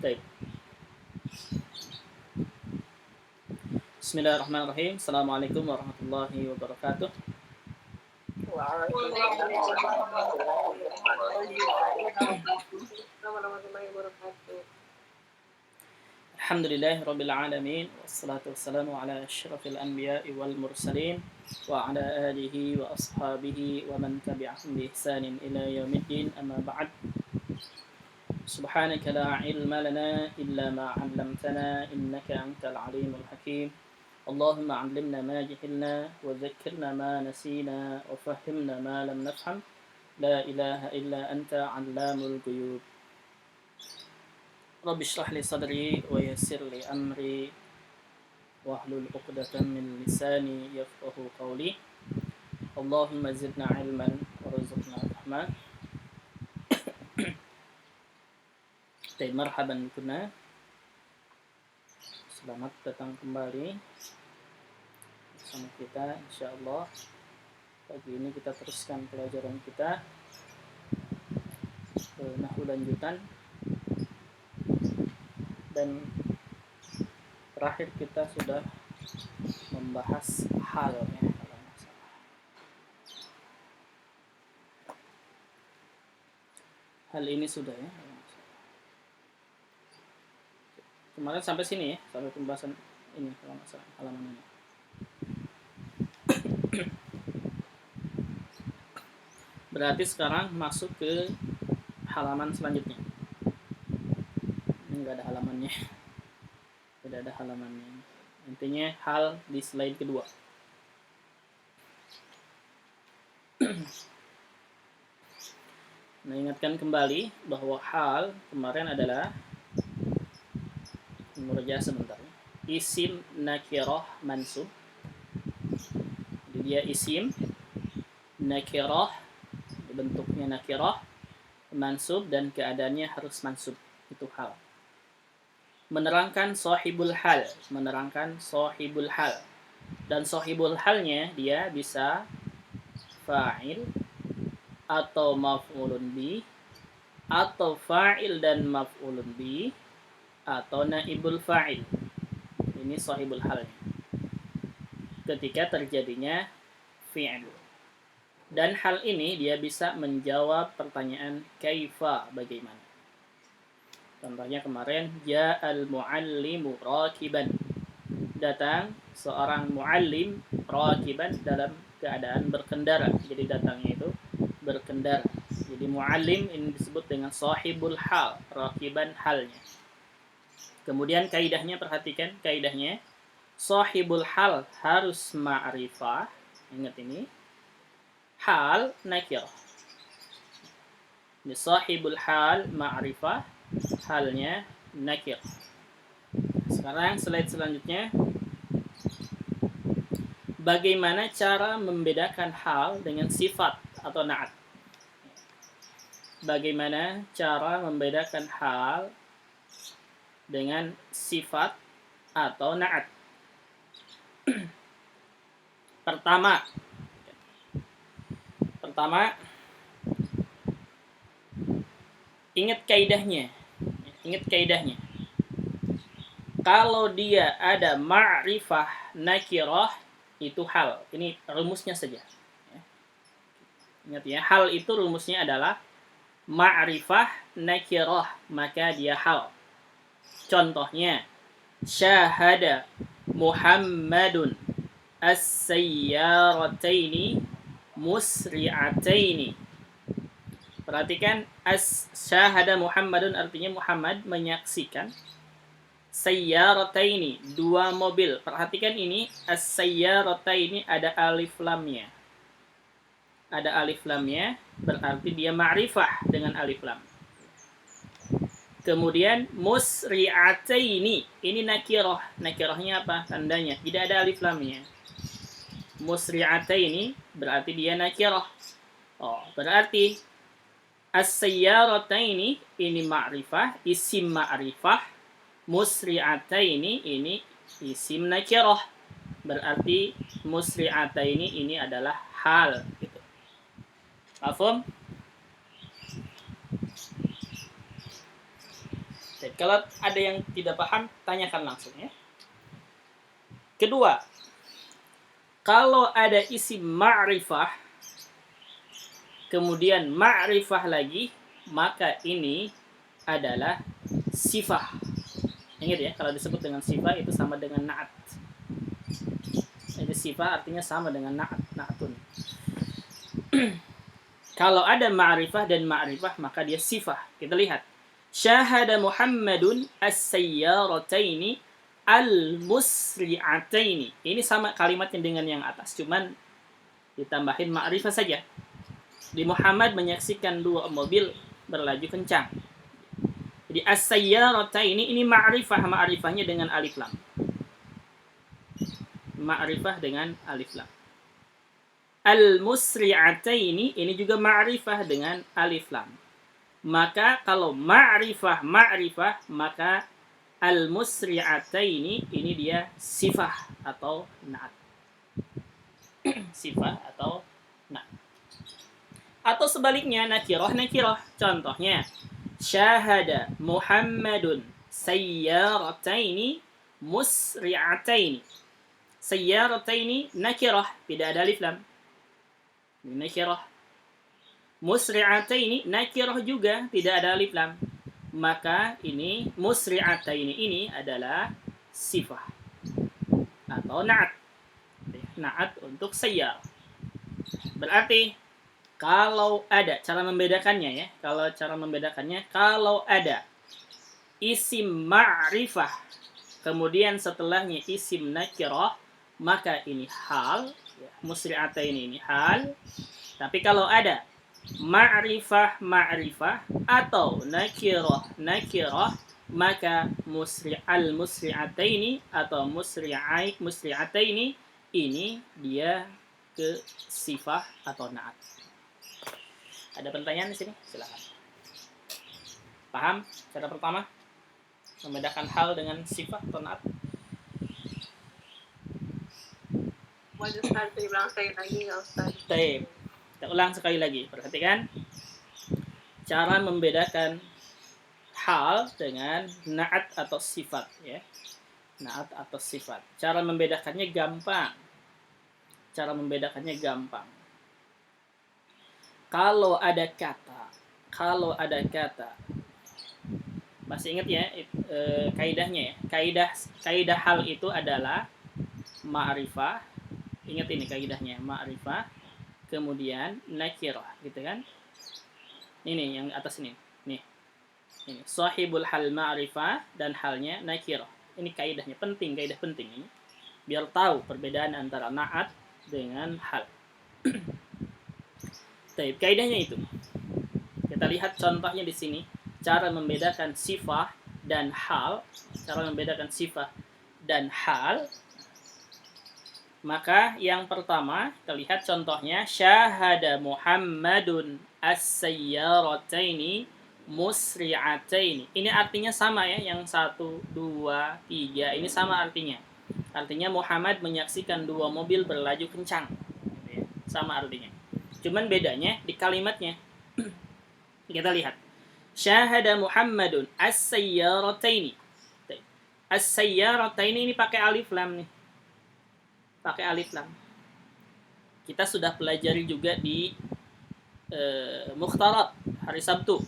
Baik. Bismillahirrahmanirrahim. Assalamualaikum warahmatullahi wabarakatuh. Alhamdulillahi rabbil alamin. Wassalatu wassalamu ala asyrafil anbiya'i wal mursalin wa ala alihi wa ashabihi wa man tabi'ahum bi ihsanin ila yaumiddin. Amma ba'd. Subhanaka la ilma lana illa ma 'allamtana innaka antal alimul hakim. اللهم علمنا ما جهلنا وذكرنا ما نسينا وفهمنا ما لم نفهم لا إله إلا أنت علام الغيوب رب اشرح لي صدري ويسر لي أمري واحلل عقدة من لساني يفقهوا قولي اللهم زدنا علما وارزقنا فهما. Marhaban kuna. Selamat datang kembali bersama kita, insyaallah. Pagi ini kita teruskan pelajaran kita nahwu lanjutan, dan terakhir kita sudah membahas hal ya, kalau masalah. Hal ini sudah ya. Kemarin sampai sini ya, sampai pembahasan ini kalau masalah halaman ini. Berarti sekarang masuk ke halaman selanjutnya. Ini nggak ada halamannya. Tidak ada halamannya. Intinya hal di slide kedua. Nah, ingatkan kembali bahwa hal kemarin adalah murajaah sebentar. Isim nakirah mansub. Jadi dia isim nakirah, bentuknya nakirah, mansub, dan keadaannya harus mansub. Itu hal. Menerangkan sahibul hal, menerangkan sahibul hal. Dan sahibul halnya dia bisa fa'il atau maf'ulun bi, atau fa'il dan maf'ulun bi, atau naibul fa'il. Ini sahibul halnya ketika terjadinya fi'il. Dan hal ini dia bisa menjawab pertanyaan kaifa, bagaimana. Contohnya kemarin, ja'al mu'allimu rakiban. Datang seorang mu'allim rakiban, dalam keadaan berkendara. Jadi datangnya itu berkendara. Jadi mu'allim ini disebut dengan sahibul hal, rakiban halnya. Kemudian kaidahnya, perhatikan kaidahnya. Sahibul hal harus ma'rifah. Ingat ini. Hal nakirah. Sahibul hal ma'rifah, halnya nakir. Sekarang slide selanjutnya. Bagaimana cara membedakan hal dengan sifat atau na'at? Bagaimana cara membedakan hal dengan sifat atau na'at? Pertama, ingat kaidahnya. Kalau dia ada ma'rifah nakirah, itu hal. Ini rumusnya saja. Ingat ya, hal itu rumusnya adalah ma'rifah nakirah, maka dia hal. Contohnya, syahada Muhammadun as-sayyarataini musri'ataini. Perhatikan, syahada Muhammadun artinya Muhammad menyaksikan. Sayyarataini, dua mobil. Perhatikan ini, as-sayyarataini ada alif lamnya. Ada alif lamnya, berarti dia ma'rifah dengan alif lam. Kemudian musri'ataini, ini nakirah. Nakirahnya apa? Tandanya tidak ada alif lamnya. Musri'ataini berarti dia nakirah. Berarti as-sayyarataini ini ma'rifah, isim ma'rifah. Musri'ataini ini isim nakirah. Berarti musri'ataini ini adalah hal gitu. Paham? Kalau ada yang tidak paham, tanyakan langsung ya. Kedua, kalau ada isim ma'rifah, kemudian ma'rifah lagi, maka ini adalah sifah. Ingat ya, kalau disebut dengan sifah itu sama dengan na'at. Jadi sifah artinya sama dengan na'atun. Kalau ada ma'rifah dan ma'rifah, maka dia sifah. Kita lihat. Syahada Muhammadun as-sayyarataini al-musri'ataini. Ini sama kalimatnya dengan yang atas, cuman ditambahin ma'rifah saja. Di Muhammad menyaksikan 2 mobil berlaju kencang. Jadi as-sayyarataini ini ma'rifahnya dengan alif lam. Ma'rifah dengan alif lam. Al-musri'ataini ini juga ma'rifah dengan alif lam. Maka kalau ma'rifah, maka al-musri'ataini ini dia sifah atau na'at. Sifah atau na'at. Atau sebaliknya nakirah. Contohnya, syahada Muhammadun sayyarataini musri'ataini. Sayyarataini nakirah, tidak ada alif lam. Nakirah. Musri'ataini nakirah juga, tidak ada alif lam. Maka ini musri'ataini ini adalah sifah atau na'at. Na'at untuk sayyar. Berarti kalau ada cara membedakannya ya, kalau ada isim ma'rifah kemudian setelahnya isim nakirah, maka ini hal ya, musri'ataini ini hal. Tapi kalau ada ma'rifah atau nakirah, maka musri'ataini atau musri'ataini ini dia ke sifah atau na'at. Ada pertanyaan di sini? Silakan. Paham cara pertama membedakan hal dengan sifah atau na'at? Boleh Ustaz diulang sekali lagi ya Ustaz? Baik. Kita ulang sekali lagi. Perhatikan cara membedakan hal dengan na'at atau sifat ya. Na'at atau sifat. Cara membedakannya gampang. Kalau ada kata, masih ingat ya kaidahnya ya. Kaidah hal itu adalah ma'rifah. Ingat ini kaidahnya, ma'rifah kemudian nakirah, gitu kan? Ini yang atas ini. Nih. Ini sahibul hal ma'rifah dan halnya nakirah. Ini kaidah penting ini. Biar tahu perbedaan antara na'at dengan hal. Baik, kaidahnya itu. Kita lihat contohnya di sini, cara membedakan sifah dan hal. Maka yang pertama, kita lihat contohnya, syahada Muhammadun as-sayyarataini musri'ataini. Ini artinya sama ya, yang 1, 2, 3 ini sama artinya. Artinya Muhammad menyaksikan 2 mobil berlaju kencang. Sama artinya. Cuman bedanya di kalimatnya. Kita lihat. Syahada Muhammadun as-sayyarataini. As-sayyarataini ini pakai alif lam nih. Kita sudah pelajari juga di Mukhtarat hari Sabtu.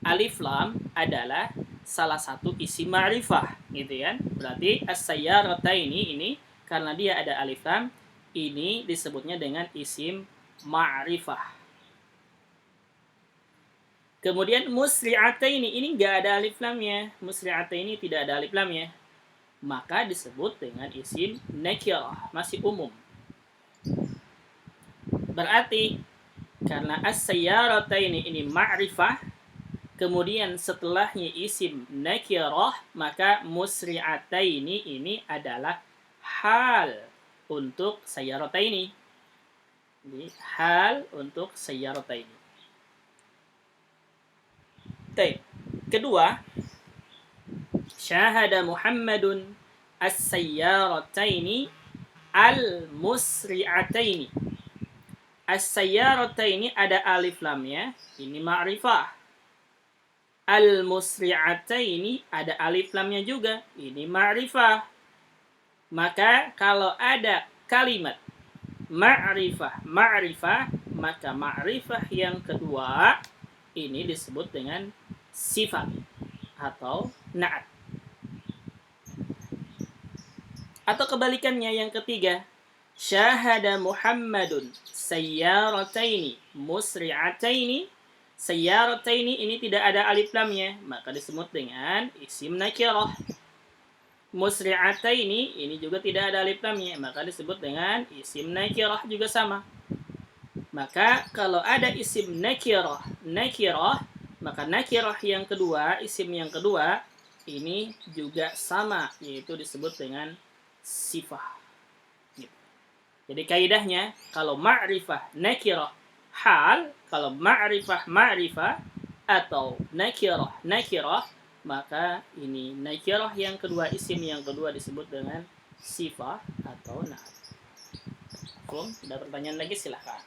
Alif lam adalah salah satu isim ma'rifah, gitu kan? Berarti as-sayyarataini ini karena dia ada alif lam, ini disebutnya dengan isim ma'rifah. Kemudian musri'ataini ini enggak ada alif lamnya. Musri'ataini tidak ada alif lamnya. Maka disebut dengan isim nakirah, masih umum. Berarti karena as-sayyarataini ini ma'rifah, kemudian setelahnya isim nakirah, maka musri'ataini ini adalah hal untuk sayyarataini. Jadi hal untuk sayyarataini. Baik. Kedua, syahada Muhammadun as-sayyarataini al-musri'ataini. As-sayyarataini ada alif lamnya, ini ma'rifah. Al-musri'ataini ada alif lamnya juga. Ini ma'rifah. Maka kalau ada kalimat ma'rifah, maka ma'rifah yang kedua ini disebut dengan sifat atau na'at. Atau kebalikannya yang ketiga, syahada Muhammadun sayyarataini musri'ataini. Sayyarataini ini tidak ada alif lamnya, maka disebut dengan isim nakirah. Musri'ataini ini juga tidak ada alif lamnya, maka disebut dengan isim nakirah juga sama. Maka kalau ada isim nakirah, maka nakirah yang kedua, isim yang kedua ini juga sama, yaitu disebut dengan sifah. Jadi kaidahnya kalau ma'rifah nakirah hal, kalau ma'rifah atau nakirah, maka ini nakirah yang kedua, isim yang kedua disebut dengan sifah atau na'at. Ada pertanyaan lagi silahkan.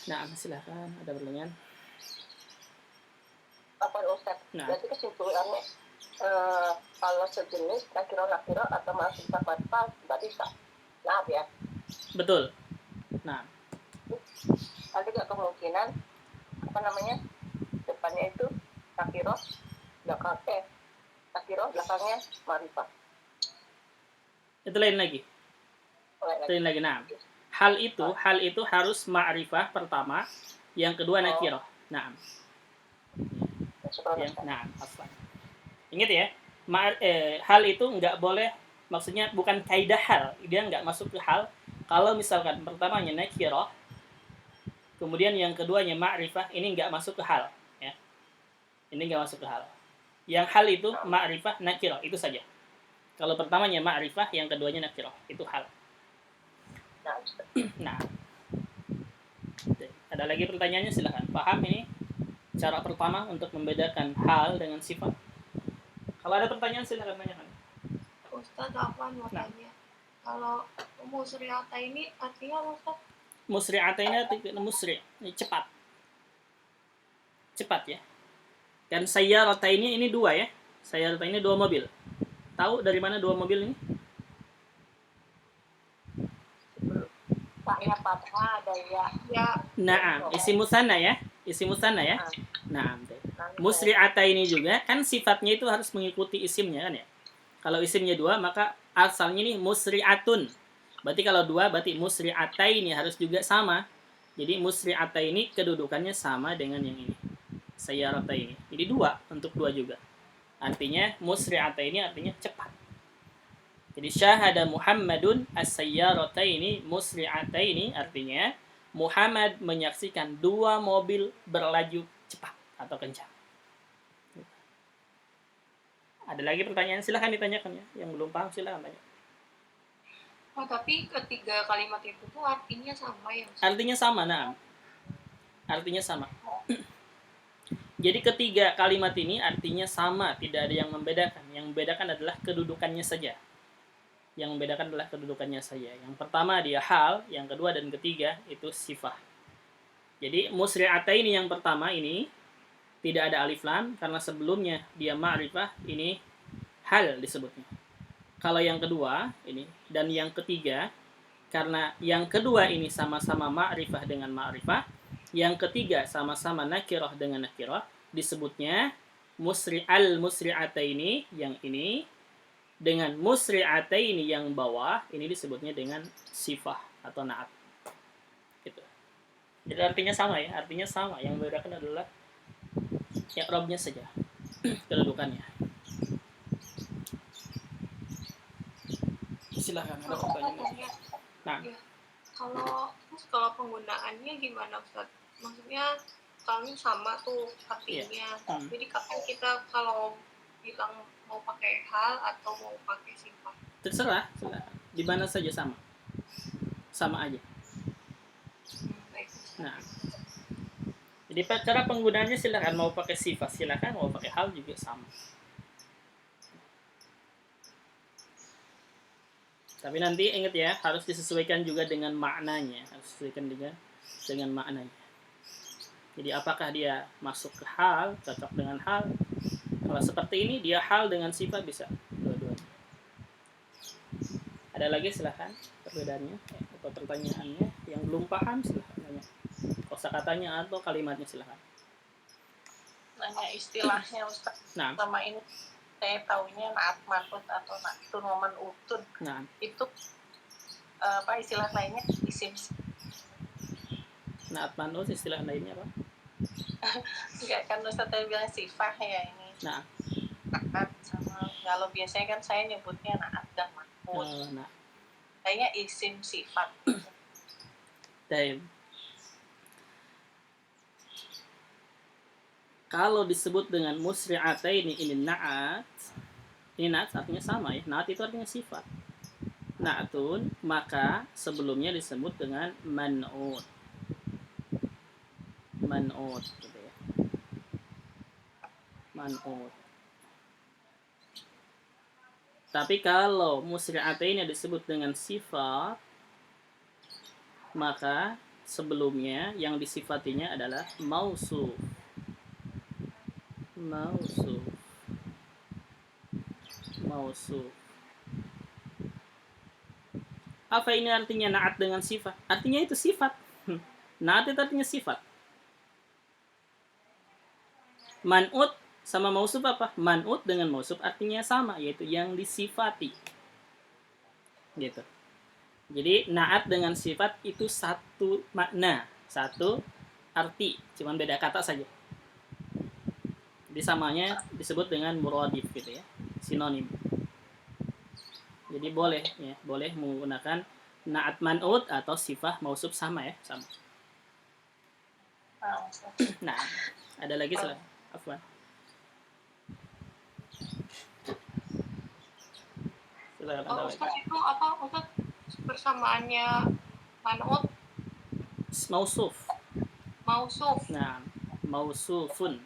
Nah, silahkan, ada pertanyaan. Apa Ustaz? Berarti kesimpulannya kalau sejenis nakiro atau masuk sifat berarti sah. Nah, ya. Betul. Nah. Ada nggak kemungkinan depannya itu nakiro, belakangnya ma'rifah. Itu lain lagi. Nah. Hal itu harus ma'rifah pertama, yang kedua nakirah. Nah. Nah, afwan. Ingat ya, hal itu nggak boleh, maksudnya bukan kaidah hal, dia nggak masuk ke hal. Kalau misalkan pertamanya nakirah, kemudian yang keduanya ma'rifah, ini nggak masuk ke hal, ya. Ini nggak masuk ke hal. Yang hal itu ma'rifah, nakirah, itu saja. Kalau pertamanya ma'rifah, yang keduanya nakirah, itu hal. Nah, ada lagi pertanyaannya, silahkan. Paham ini cara pertama untuk membedakan hal dengan sifat? Kalau ada pertanyaan silahkan tanyakan. Ustaz, apa mau tanya? Kalau musri'ata ini artinya apa, Ustaz? Musri'ata ini artinya cepat. Cepat ya. Dan sayyarata ini dua ya. Sayyarata ini dua mobil. Tahu dari mana dua mobil ini? Ya fathah ada ya. Nah, isim musanna ya. Nah, musri'ata ini juga kan sifatnya itu harus mengikuti isimnya kan ya. Kalau isimnya dua, maka asalnya ini musri'atun. Berarti kalau dua, berarti musri'ata ini harus juga sama. Jadi musri'ata ini kedudukannya sama dengan yang ini. Sayyarata ini. Jadi dua, untuk dua juga. Artinya musri'ata ini artinya cepat. Jadi syahada Muhammadun as-sayyarata ini musri'ata ini artinya Muhammad menyaksikan dua mobil berlaju cepat atau kencang. Ada lagi pertanyaan? Silahkan ditanyakan ya. Yang belum paham silahkan tanya. Oh, tapi ketiga kalimat itu tuh artinya sama ya? Artinya sama, nah. Artinya sama. Jadi ketiga kalimat ini artinya sama, tidak ada yang membedakan. Yang membedakan adalah kedudukannya saja. Yang pertama dia hal, yang kedua dan ketiga itu sifah. Jadi musri'ata ini yang pertama ini tidak ada alif lam karena sebelumnya dia ma'rifah, ini hal disebutnya. Kalau yang kedua ini dan yang ketiga, karena yang kedua ini sama-sama ma'rifah dengan ma'rifah, yang ketiga sama-sama nakirah dengan nakirah, disebutnya musri'ata ini, yang ini dengan musri'ata ini yang bawah, ini disebutnya dengan sifah atau na'at. Gitu. Jadi artinya sama ya, yang membedakan adalah i'rabnya saja, kedudukannya. Silakan ada pertanyaan lagi. Nah, ya. Kalau penggunaannya gimana, Ustaz? Maksudnya kami sama tuh artinya. Yeah. Jadi kapan kita kalau bilang mau pakai hal atau mau pakai sifat? Terserah. Di mana saja sama aja. Nah, jadi cara penggunaannya silakan, mau pakai sifat silakan, mau pakai hal juga sama. Tapi nanti ingat ya, harus disesuaikan juga dengan maknanya, dengan maknanya. Jadi apakah dia masuk ke hal, cocok dengan hal? Kalau seperti ini dia hal dengan sifat bisa dua-duanya. Ada lagi silahkan perbedaannya atau pertanyaannya yang belum paham silahkan tanya. Kosakatanya atau kalimatnya silahkan. Nanya istilahnya Ustaz. Nah, Sama ini saya tahunya naat manut atau naatun waman utun. nah, Itu apa istilah lainnya isim. naat manut istilah lainnya apa? Enggak kan Ustaz tadi bilang sifat ya ini. Nah, Naat sama kalau biasanya kan saya nyebutnya naat dan manut. nah, Kayaknya isim sifat. Taib. Kalau disebut dengan musri'ataini ini na'at artinya sama ya. Na'at itu artinya sifat. Na'atun, maka sebelumnya disebut dengan man'ut. Man'ut gitu ya. Man'ut. Tapi kalau musri'ataini disebut dengan sifat, maka sebelumnya yang disifatinya adalah mausuf. Mausuf. Apa ini artinya na'at dengan sifat? Artinya itu sifat. Na'at itu artinya sifat. Man'ut sama mausuf apa? Man'ut dengan mausuf artinya sama, yaitu yang disifati. Gitu. Jadi na'at dengan sifat itu satu makna, satu arti, cuman beda kata saja. Jadi samanya disebut dengan muradif gitu ya, sinonim. Jadi boleh ya, boleh menggunakan na'at man'ut atau sifat mausuf sama ya, sama. Nah, ada lagi silakan. Afwan. Silakan ada lagi. Ustaz itu apa Ustaz persamaannya man'ut Mausuf. Nah, mausufun.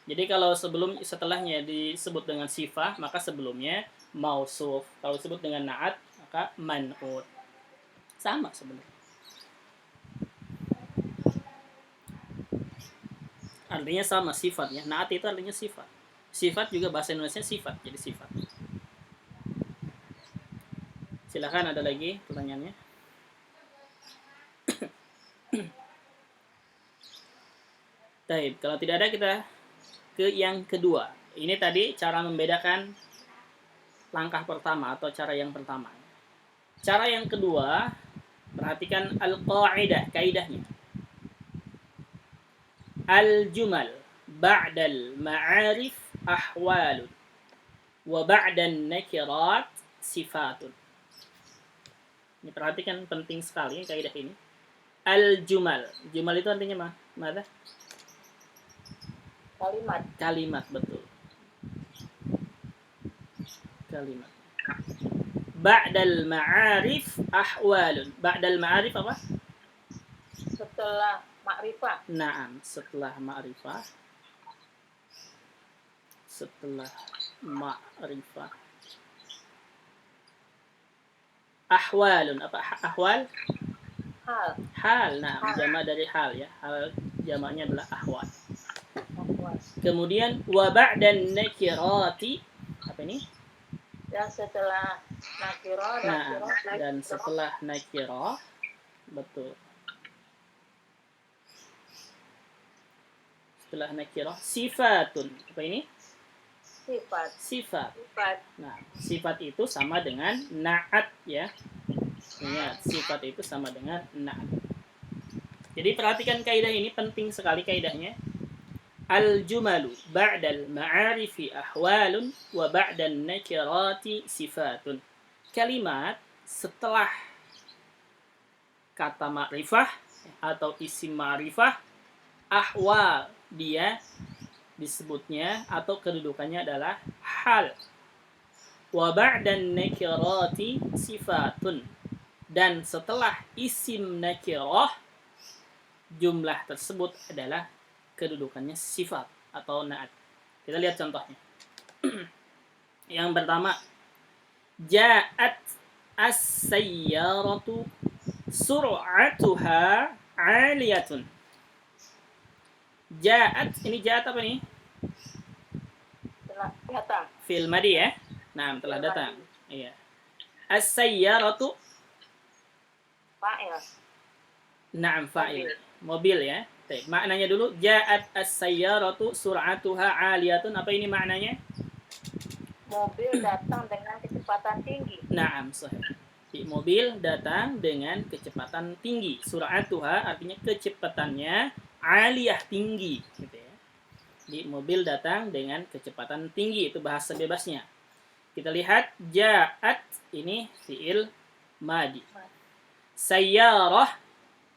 Jadi kalau setelahnya disebut dengan sifah, maka sebelumnya mausuf. Kalau disebut dengan na'at, maka man'ut. Sama sebenarnya. Artinya sama sifatnya. Na'at itu artinya sifat. Sifat juga bahasa Indonesia sifat, jadi sifat. Silakan ada lagi pertanyaannya. Baik, kalau tidak ada kita ke yang kedua. Ini tadi cara membedakan langkah pertama atau cara yang pertama. Cara yang kedua, perhatikan al-qa'idah, kaidahnya. Al-jumal ba'dal ma'arif ahwalun wa ba'dan nakirat sifatun. Ini perhatikan, penting sekali kaidah ini. Al-jumal. Jumal itu artinya apa? Kalimat, betul. Kalimat. Ba'dal ma'arif ahwalun. Ba'dal ma'arif apa? Setelah ma'rifah. Naam, setelah ma'rifah. Ahwalun, apa ahwal? Hal. Nah, jama' dari hal ya. Hal jamaknya adalah ahwal. Kemudian wa ba'dan nakirati, apa ini? Dan setelah nakirah, dan setelah nakirah, betul. Setelah nakirah, sifatun. Apa ini? Sifat. Nah, sifat itu sama dengan na'at ya. Ingat, sifat itu sama dengan na'at. Jadi perhatikan kaidah ini, penting sekali kaidahnya. Al-jumalu ba'dal ma'arifi ahwalun wa ba'dan nakirati sifatun. Kalimat setelah kata ma'rifah atau isim ma'rifah, ahwal dia disebutnya atau kedudukannya adalah hal. Wa ba'dan nakirati sifatun. Dan setelah isim nakirah, jumlah tersebut adalah kedudukannya sifat atau na'at. Kita lihat contohnya. Yang pertama, ja'at as-sayyaratu sur'atuha 'aliyatun. Ja'at, ini ja'at apa nih? Telah datang. Fi'il madi ya. Nah, telah datang. Iya. As-sayyaratu. Fa'il. Na'am, fa'il. Mobil ya. Baik, maknanya dulu ja'at as-sayyaratu sur'atuha 'aliyatun. Apa ini maknanya? Mobil datang dengan kecepatan tinggi. Na'am, sahih. Mobil datang dengan kecepatan tinggi. Sur'atuha artinya kecepatannya, 'aliyah tinggi gitu ya. Di mobil datang dengan kecepatan tinggi, itu bahasa bebasnya. Kita lihat ja'at ini fi'il madi. Sayyarah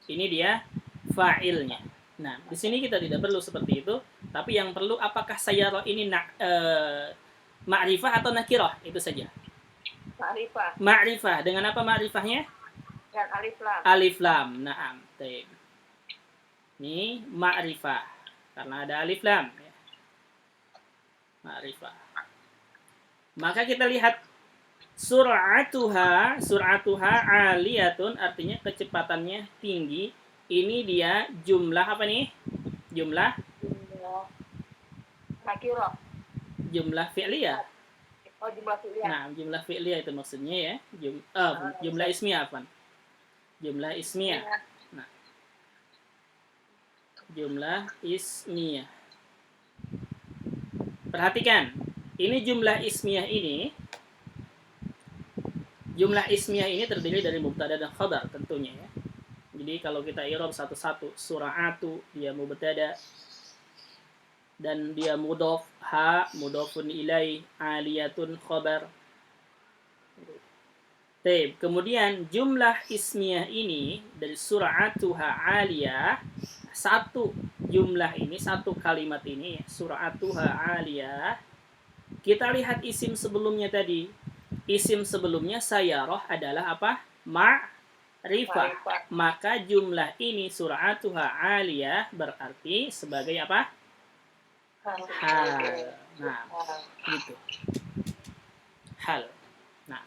ini dia fa'ilnya. Nah, di sini kita tidak perlu seperti itu, tapi yang perlu apakah sayyarah ini ma'rifah atau nakirah, itu saja. Ma'rifah. Ma'rifah dengan apa ma'rifahnya? Dan alif lam. Alif lam. Naam. Baik. Ini ma'rifah karena ada alif lam ya. Ma'rifah. Maka kita lihat sur'atuha 'aliyatun artinya kecepatannya tinggi. Ini dia jumlah apa nih? Jumlah Nakirah. Jumlah fi'liyah. Oh, jumlah fi'liyah. Nah, jumlah fi'liyah itu maksudnya ya. Jumlah ismiyah apa? Jumlah ismiyah. Nah. Jumlah ismiyah. Perhatikan, ini jumlah ismiyah ini. Jumlah ismiyah ini terdiri dari mubtada dan khabar tentunya ya. Jadi kalau kita i'rab satu-satu, sura'atu dia mubtada dan dia mudhaf, mudhafun ilaih, 'aliyatun khabar. Baik, kemudian jumlah ismiyah ini dari sura'atuha 'aliyah, satu jumlah ini, satu kalimat ini, sura'atuha 'aliyah. Kita lihat isim sebelumnya tadi. Isim sebelumnya sayyarah adalah apa? Ma'rifah. Maka jumlah ini sur'atuha 'aliyah berarti sebagai apa? Hal. Nah, gitu. Hal. Nah.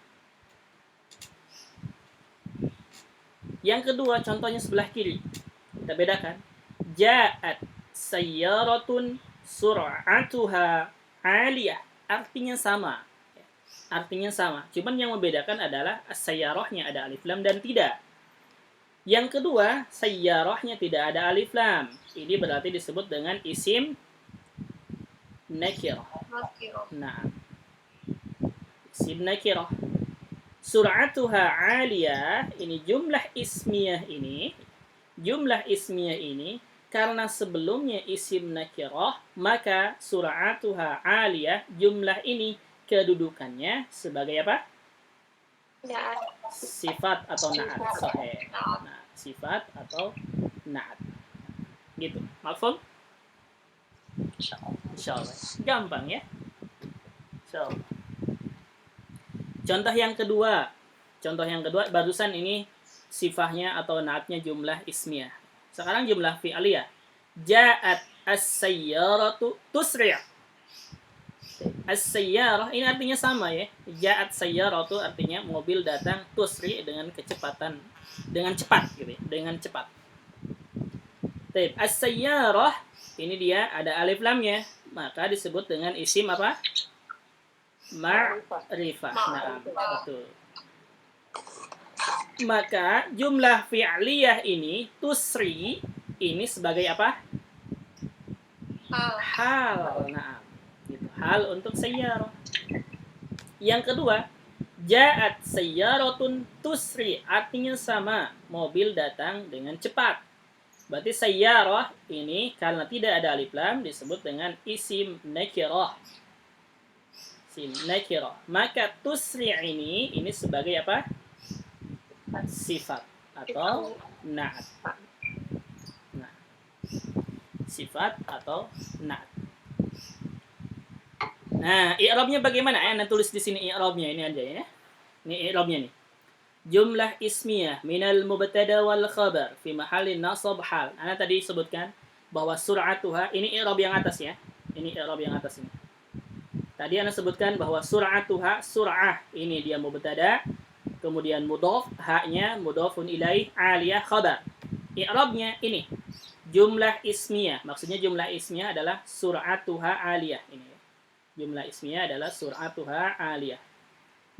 Yang kedua contohnya sebelah kiri. Kita bedakan. Ja'at sayyaratun sur'atuha 'aliyah. Artinya sama. Artinya sama. Cuman yang membedakan adalah sayyarahnya ada alif lam dan tidak. Yang kedua, sayyarahnya tidak ada alif lam. Ini berarti disebut dengan isim nakirah. Nah, isim nakirah. Sur'atuha 'aliyah, ini jumlah ismiyah ini. Jumlah ismiyah ini karena sebelumnya isim nakirah, maka sur'atuha 'aliyah jumlah ini kedudukannya sebagai apa? Sifat atau na'at. Sahih. Nah, sifat atau na'at. Gitu. Mafhum? Insyaallah. Gampang ya? Insyaallah. Contoh yang kedua. Barusan ini sifahnya atau na'atnya jumlah ismiyah. Sekarang jumlah fi'aliyah. Ja'at as-sayyaratu tusri'. As-sayyarah ini artinya sama ya. Ja'at sayyaratu artinya mobil datang, tusri dengan kecepatan, dengan cepat gitu ya, dengan cepat. Baik, as-sayyarah ini dia ada alif lamnya, maka disebut dengan isim apa? Ma'rifah. Nah, betul. Maka jumlah fi'liyah ini tusri ini sebagai apa? Hal. Nah, gitu. Hal untuk sayyarah. Yang kedua, ja'at sayyaratun tusri artinya sama, mobil datang dengan cepat. Berarti sayyarah ini karena tidak ada alif lam disebut dengan isim nakirah. Isim nakirah. Maka tusri ini sebagai apa? Sifat atau na'at. Nah, sifat atau na'at. Nah, i'rabnya bagaimana? Ana tulis di sini i'rabnya ini aja ya. Ini i'rabnya nih. Jumlah ismiyah minal mubtada wal khabar fi mahallin nasab hal. Ana tadi sebutkan bahwa sur'atuha ini i'rab yang atas ya. Ini i'rab yang atas ini. Tadi ana sebutkan bahwa sur'atuha sur'ah ini dia mubtada, kemudian mudhaf, haknya mudhafun ilaih, aliyah khabar. I'rabnya ini. jumlah ismiyah. Maksudnya jumlah ismiyah adalah sur'atuha aliyah. Ini ya. Jumlah ismiyah adalah sur'atuha aliyah.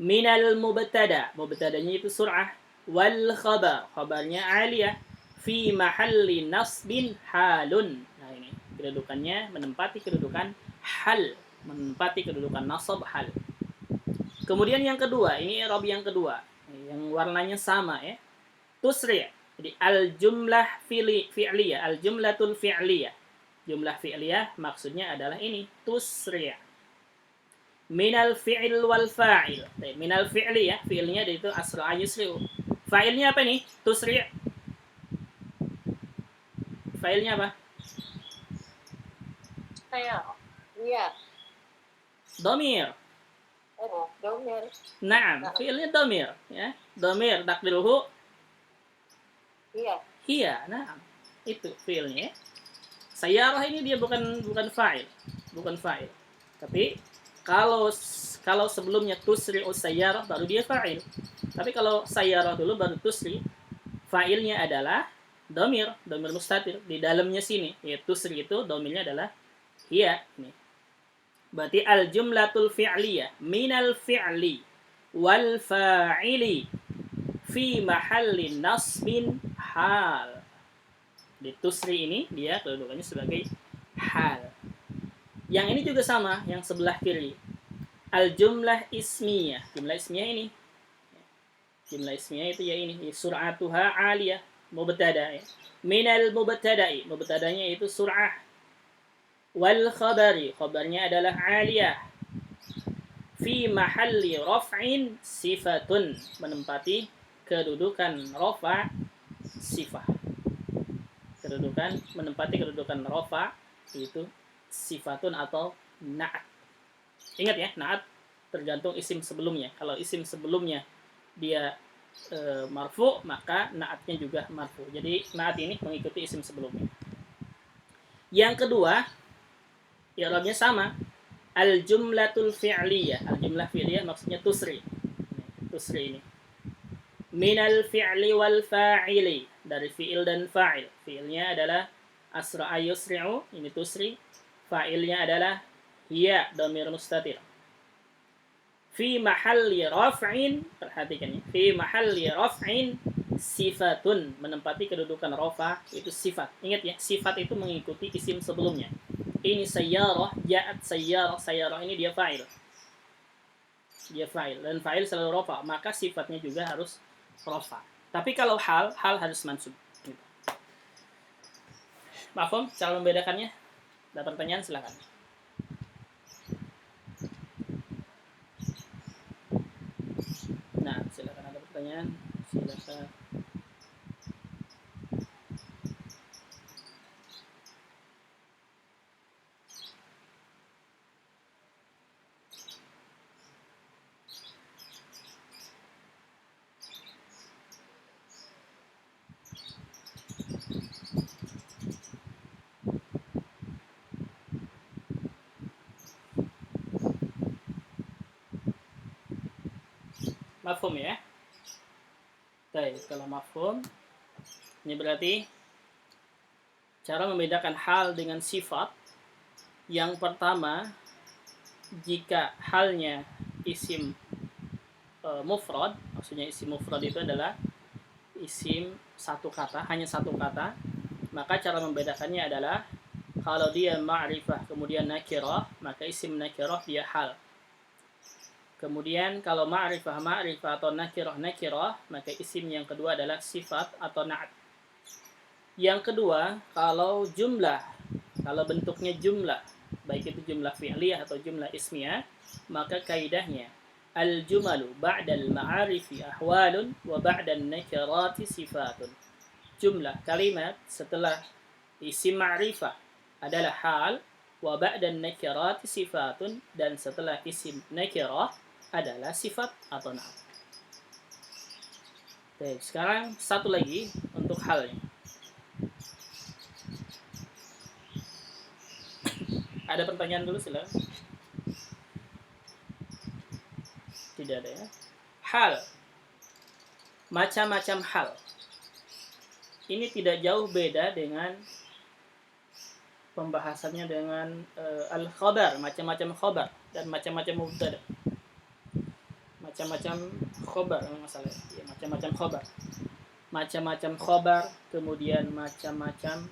Minal mubtada. Mubtadanya itu sur'ah. Wal khabar. Khabarnya aliyah. Fi mahalli nasbin halun. Nah ini. Kedudukannya menempati kedudukan hal. Menempati kedudukan nasab hal. Kemudian yang kedua. Ini i'rab yang kedua. Yang warnanya sama ya. Tusri'. Jadi al-jumlah fi'liyah. Al-jumlatul fi'liyah. Jumlah fi'liyah maksudnya adalah ini. Tusri'. Minal fi'il wal fa'il. Minal fi'li ya, fi'ilnya itu asra yusri'u. Fa'ilnya apa nih? Tusri'. Fa'ilnya apa? Saya. Iya. Domir. Domir. Naam, fi'ilnya domir ya. Domir takdiruhu Iya. hiya. Naam. Itu fi'ilnya. Sayyarah ini dia bukan fa'il. Bukan fa'il. Tapi kalau sebelumnya tusri'u sayyarah baru dia fa'il. Tapi kalau sayyarah dulu baru tusri, fa'ilnya adalah domir mustatir di dalamnya sini. Ya tusri itu domirnya adalah hiya. Ini. Berarti al-jumlatul fi'liyah minal fi'li wal fa'ili fi mahalli nasbin hal. Di tusri ini dia kedudukannya sebagai hal. Yang ini juga sama, yang sebelah kiri. Al-jumlah ismiyah. Jumlah ismiyah ini. Jumlah ismiyah itu ya ini. Sur'atuha aliyah. Mubtada ya. Minal mubtada'i. Mubtadanya itu sur'ah. Wal khabari. Khabarnya adalah aliyah. Fi mahalli raf'in sifatun. Menempati kedudukan rafa' sifah. Menempati kedudukan rafa' itu sifatun atau na'at. Ingat ya, na'at tergantung isim sebelumnya. Kalau isim sebelumnya dia marfu, maka na'atnya juga marfu. Jadi na'at ini mengikuti isim sebelumnya. Yang kedua, i'rabnya sama. Al-jumlatul fi'liyah. Al-jumlah fi'liyah maksudnya tusri. Tusri ini. Minal fi'li wal fa'ili. Dari fi'il dan fa'il. Fi'ilnya adalah asra'a yusri'u. Ini tusri. Fa'ilnya adalah hiya, dhamir mustatir. Fi mahalli raf'in, perhatikan ya. Fi mahalli raf'in sifatun, menempati kedudukan rafa itu sifat. Ingat ya, sifat itu mengikuti isim sebelumnya. Ini sayyarah, ja'at sayyarah. Sayyarah ini dia fa'il. Dan fa'il selalu rafa, maka sifatnya juga harus rafa. Tapi kalau hal harus mansub. Mafhum cara membedakannya? Ada pertanyaan silakan. Nah, silakan ada pertanyaan. Silakan. Mafhum ya? Baik, kalau mafhum ini berarti cara membedakan hal dengan sifat. Yang pertama, jika halnya isim mufrad, maksudnya isim mufrad itu adalah isim satu kata, hanya satu kata, maka cara membedakannya adalah kalau dia ma'rifah kemudian nakirah, maka isim nakirah dia hal. Kemudian kalau ma'rifah atau nakirah, maka isim yang kedua adalah sifat atau na'at. Yang kedua, kalau bentuknya jumlah, baik itu jumlah fi'liyah atau jumlah ismiyah, maka kaidahnya al-jumalu ba'dal ma'arifi ahwalun wa ba'dan nakirati sifatun. Jumlah kalimat setelah isim ma'rifah adalah hal, wa ba'dan nakirati sifatun, dan setelah isim nakirah adalah sifat atau na'at. Baik, sekarang satu lagi untuk halnya. Ada pertanyaan dulu silakan. Tidak ada ya. Hal. Macam-macam hal. Ini tidak jauh beda dengan pembahasannya dengan al-khabar, macam-macam khabar dan macam-macam mubtada. Macam-macam khabar masalah. Ya, macam-macam khabar. Macam-macam khabar, kemudian macam-macam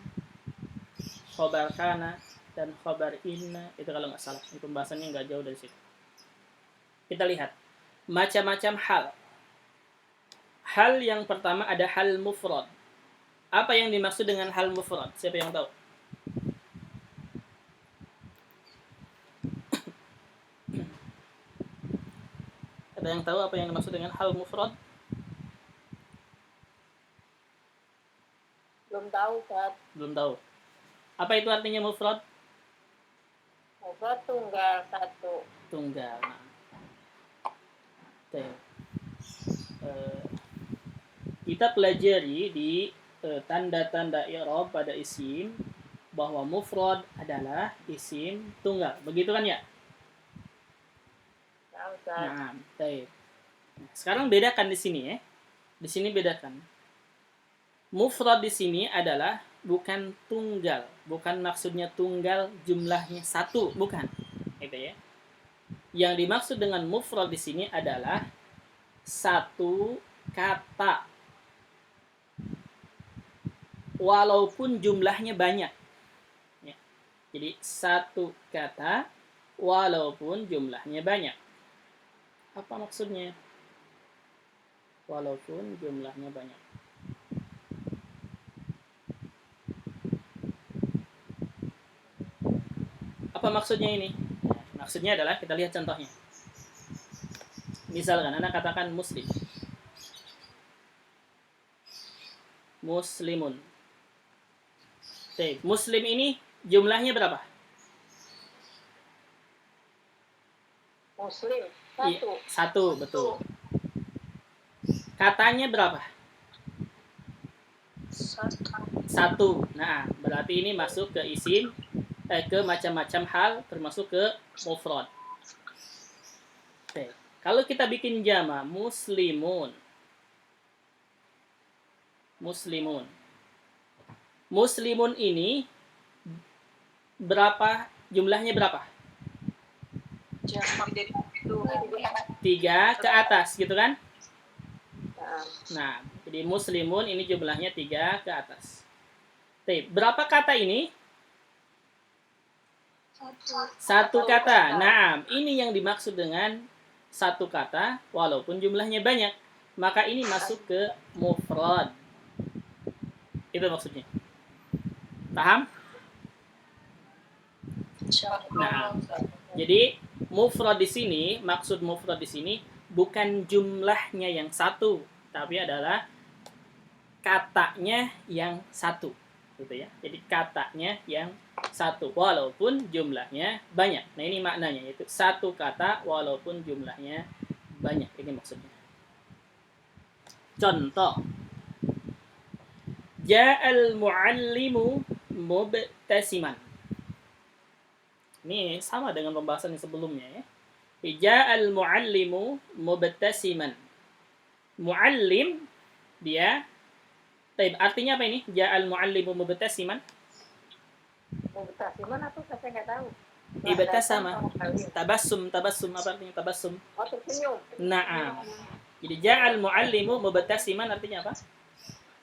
khabar kana dan khabar inna, itu kalau nggak salah. Ini pembahasannya nggak jauh dari situ. Kita lihat macam-macam hal. Hal yang pertama ada hal mufrad. Apa yang dimaksud dengan hal mufrad? Siapa yang tahu? Ada yang tahu apa yang dimaksud dengan hal mufrad? Belum tahu, Ustaz. Belum tahu. Apa itu artinya mufrad? Mufrad tunggal satu. Tunggal. Nah. Kita pelajari di tanda-tanda i'rab pada isim bahwa mufrad adalah isim tunggal. Begitu kan ya? Nah, Ustaz. Nah, baik. Sekarang bedakan di sini ya. Di sini bedakan. Mufrad di sini adalah bukan tunggal, bukan maksudnya tunggal jumlahnya satu, bukan. Gitu ya. Yang dimaksud dengan mufrad di sini adalah satu kata. Walaupun jumlahnya banyak. Ya. Jadi satu kata walaupun jumlahnya banyak. Apa maksudnya? Walaupun jumlahnya banyak. Apa maksudnya ini? Ya, maksudnya adalah kita lihat contohnya. Misalkan Anda katakan muslim. Muslimun. Muslim ini jumlahnya berapa? Muslim satu. Iya, satu, betul. Katanya berapa? Satu. Nah, berarti ini masuk ke isim, ke macam-macam hal, termasuk ke mufrad. Oke. Kalau kita bikin jama, muslimun. Muslimun. Muslimun ini berapa? Jumlahnya berapa? Jamak jadi itu. 3 ke atas, gitu kan? Nah, Nah, jadi muslimun ini jumlahnya 3 ke atas. Berapa kata ini? Satu kata. Nah, ini yang dimaksud dengan satu kata walaupun jumlahnya banyak. Maka ini masuk ke mufrad. Itu maksudnya. Paham? Nah, jadi mufrad di sini, maksud mufrad di sini bukan jumlahnya yang satu, tapi adalah katanya yang satu, gitu ya. Jadi katanya yang satu walaupun jumlahnya banyak. Nah, ini maknanya, yaitu satu kata walaupun jumlahnya banyak. Ini maksudnya. Contoh. Ja'al mu'allimu mubtasiman. Ini sama dengan pembahasan yang sebelumnya ya. Ja'al mu'allimu mubtasiman. Mu'allim dia artinya apa ini? Ja'al mu'allimu mubtasiman. mubtasiman apa? Saya nggak tahu. Ibtasama. Tabassum apa artinya tabassum? Oh, tersenyum. Na'am. Jadi ja'al mu'allimu mubtasiman artinya apa?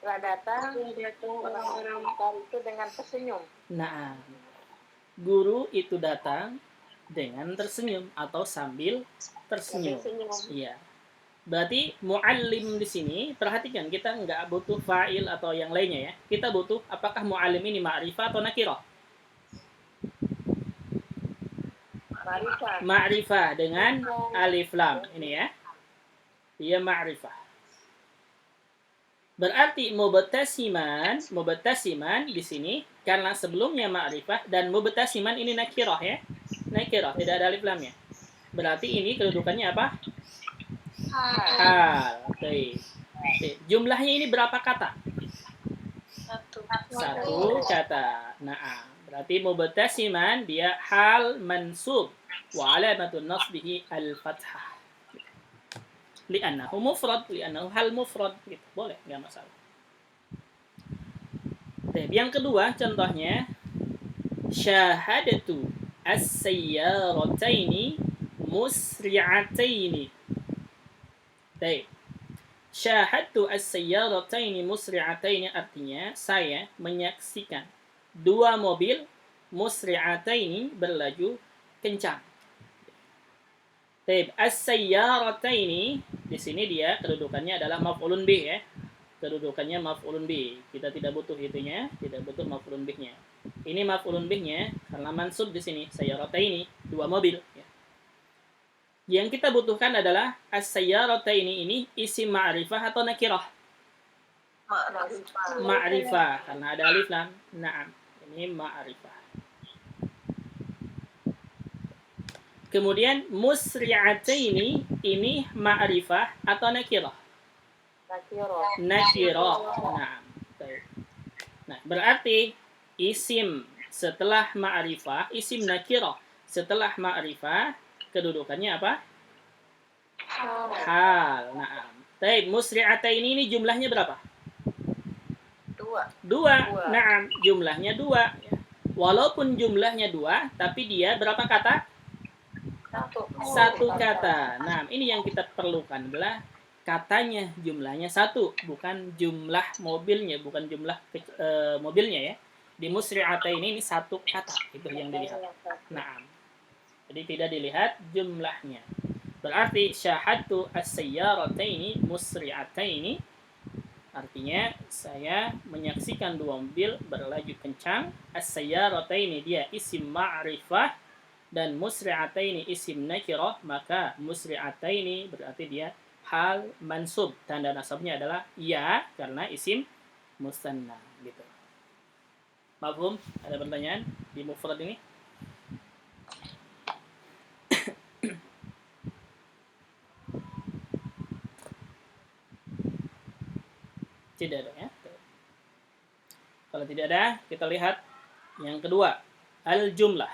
Setelah datang orang-orang itu dengan tersenyum. Na'am. Guru itu datang dengan tersenyum atau sambil tersenyum. Iya. Berarti muallim di sini, perhatikan kita nggak butuh fa'il atau yang lainnya ya. Kita butuh apakah muallim ini ma'rifah atau nakirah? Ma'rifah dengan alif lam ini ya. Dia ma'rifah. Berarti mubtasiman di sini karena sebelumnya ma'rifah dan mubtasiman ini nakirah ya. Nakirah, tidak ada alif lamnya. Berarti ini kedudukannya apa? Hal. Oke. Jumlahnya ini berapa kata? Satu kata. Nah, berarti mubtasiman dia hal mansub wa alamatun nasbihi al-fathah. Li'annahu mufrad, li'annahu hal mufrad gitu. Boleh, enggak masalah. Yang kedua contohnya Syahadatu as-sayyarataini musri'ataini. Baik. Syahadtu as-sayyarataini musri'ataini artinya saya menyaksikan dua mobil musri'ataini berlaju kencang. Baik, as-sayyarataini di sini dia kedudukannya adalah maf'ulun bih ya. Kedudukannya maf'ulun bih. Kita tidak butuh itunya, tidak butuh maf'ulun bihnya. Ini maf'ulun bihnya karena mansub di sini sayyarataini, dua mobil ya. Yang kita butuhkan adalah as-sayyarataini ini isim ma'rifah atau nakirah? Ma'rifah karena ada alif lam. Naam. Ini ma'rifah. Kemudian musri'ataini ini ma'rifah atau nakirah? Nakirah. Naam. Nah, berarti isim setelah ma'rifah, isim nakirah setelah ma'rifah kedudukannya apa? Hal. Naam. Baik, musri'ataini ini jumlahnya berapa? Dua. Naam, jumlahnya dua. Walaupun jumlahnya dua, tapi dia berapa kata? Satu kata. Nah, ini yang kita perlukan adalah katanya jumlahnya satu, bukan jumlah mobilnya, bukan jumlah mobilnya ya. Di musri'ataini ini satu kata, itu yang dilihat. Naam. Jadi tidak dilihat jumlahnya. Berarti syahadtu as-sayyarataini musri'ataini artinya saya menyaksikan dua mobil berlaju kencang. As-sayyarataini dia isim ma'rifah dan musri'ataini isim nakirah, maka musri'ataini berarti dia hal mansub. Tanda nasabnya adalah ya karena isim musanna gitu. Mafhum? Ada pertanyaan di mufrad ini? Tidak ada ya. Kalau tidak ada, kita lihat yang kedua, al-jumlah.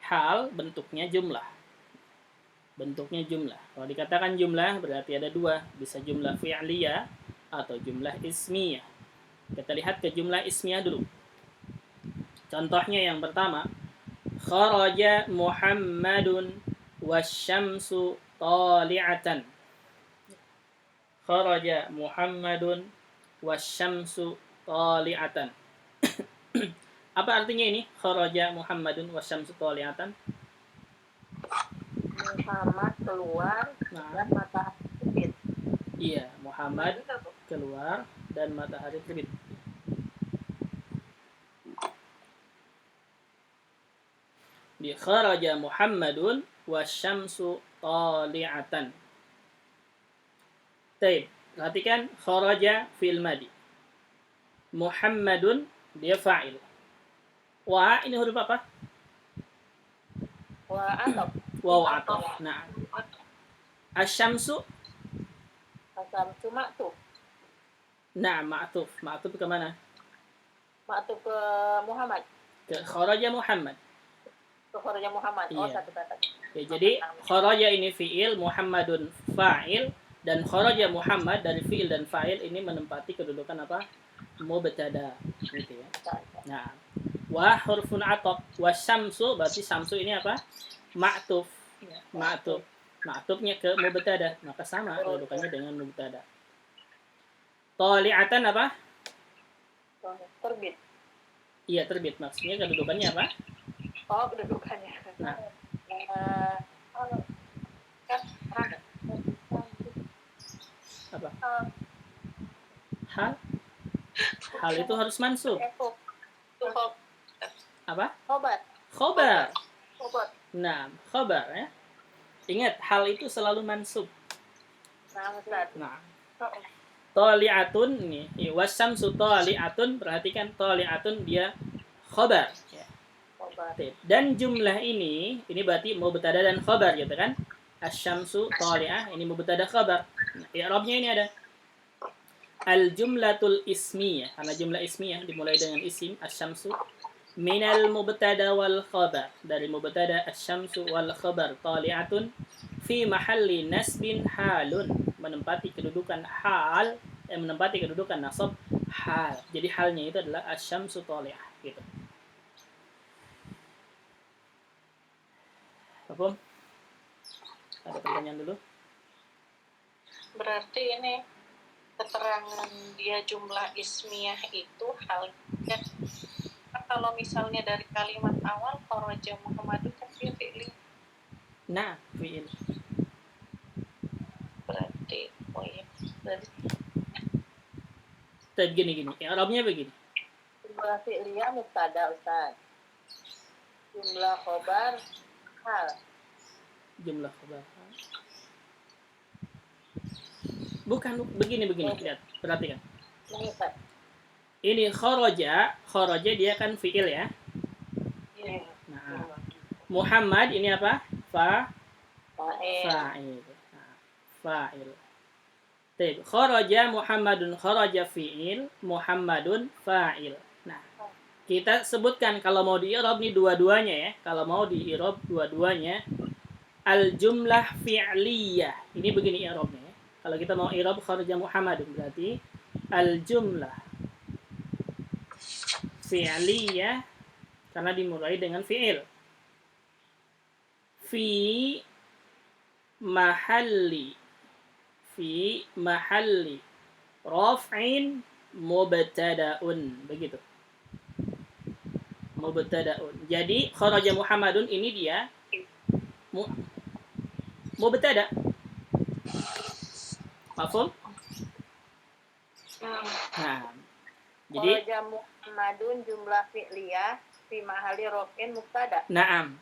Hal bentuknya jumlah. Bentuknya jumlah. Kalau dikatakan jumlah berarti ada dua, bisa jumlah fi'liyah atau jumlah ismiyah. Kita lihat ke jumlah ismiyah dulu. Contohnya yang pertama, kharaja Muhammadun wasyamsu tali'atan. Kharaja Muhammadun wasyamsu tali'atan. Apa artinya ini? Kharaja Muhammadun wasyamsu tali'atan. Muhammad keluar dan matahari terbit. Iya, Muhammad keluar dan matahari terbit. Di kharaja Muhammadun wasyamsu tali'atan. Baik, perhatikan kharaja fi'il madi. Muhammadun dia fa'il. Wa ini huruf apa? Wa atop. Waw atof. Nah. Asyamsu. Asyamsu ma'tuf. Nah, ma'tuf. Ma'tuf ke mana? Ma'tuf ke Muhammad. Ke kharaja Muhammad. Ke kharaja Muhammad. Oh, Iya. satu kata. Ya, jadi kharaja ini fi'il, Muhammadun fa'il, dan kharaja Muhammad dari fi'il dan fa'il ini menempati kedudukan apa? Mubtada gitu ya. Nah, wa hurfun ataf wa syamsu berarti syamsu ini apa? Ma'tuf. Ya, ma'tuf. Ma'tufnya ke mubtada, maka sama kedudukannya dengan mubtada. Tali'atan apa? Terbit. Iya, terbit. Maksudnya kedudukannya apa? Oh, kedudukannya. Nah, Kan ada. apa? Hal? Hal itu harus mansub. Apa? Khobar. Khobar. Khobar. Nah, khobar ya. Ingat, hal itu selalu mansub. Nah, Ustaz. Nah, tali'atun ini, wasyamsu tali'atun, perhatikan tali'atun dia khobar ya. Khobar. Dan jumlah ini berarti mubtada dan khobar gitu kan? Asyamsu tali'ah ini mubtada khobar. Nah, i'rabnya ini ada al-jumlatul ismiyah. Karena jumlah ismiyah dimulai dengan isim asyamsu minal mubtada wal khabar. Dari mubtada asyamsu wal khabar tali'atun fi mahalli nasbin halun, menempati kedudukan hal, menempati kedudukan nasab hal. Jadi halnya itu adalah asyamsu tali'ah gitu. Mafhum? Ada pertanyaan dulu? Berarti ini keterangan dia jumlah ismiyah itu halnya kalau misalnya dari kalimat awal kharaja Muhammadun kan dia fi'li. Nah, fi'il. Berarti berarti Gini. I'rabnya begini. Jumlah fi'liyah mubtada Ustaz. Jumlah khobar hal. Jumlah khabar. Bukan, begini, lihat, perhatikan. Ini Ustaz. Ini kharaja dia kan fi'il ya. ya. Nah, Muhammad ini apa? Fa'il. Nah, fa'il. Baik, kharaja Muhammadun, kharaja fi'il, Muhammadun fa'il. Nah, kita sebutkan kalau mau di-i'rab nih dua-duanya ya. Kalau mau di-i'rab dua-duanya al jumlah fi'liyah. Ini begini i'rabnya ya. Kalau kita mau i'rab kharaja Muhammadun berarti al jumlah fi'liyah karena dimulai dengan fi'il. Fi mahalli raf'in mubtada'un, begitu. Mubtada'un. Jadi kharaja Muhammadun ini dia mubtada. Mafhum? Nah, jadi Kharaja Muhammadun jumlah fi'liyah fi mahali rofin mubtada. na'am.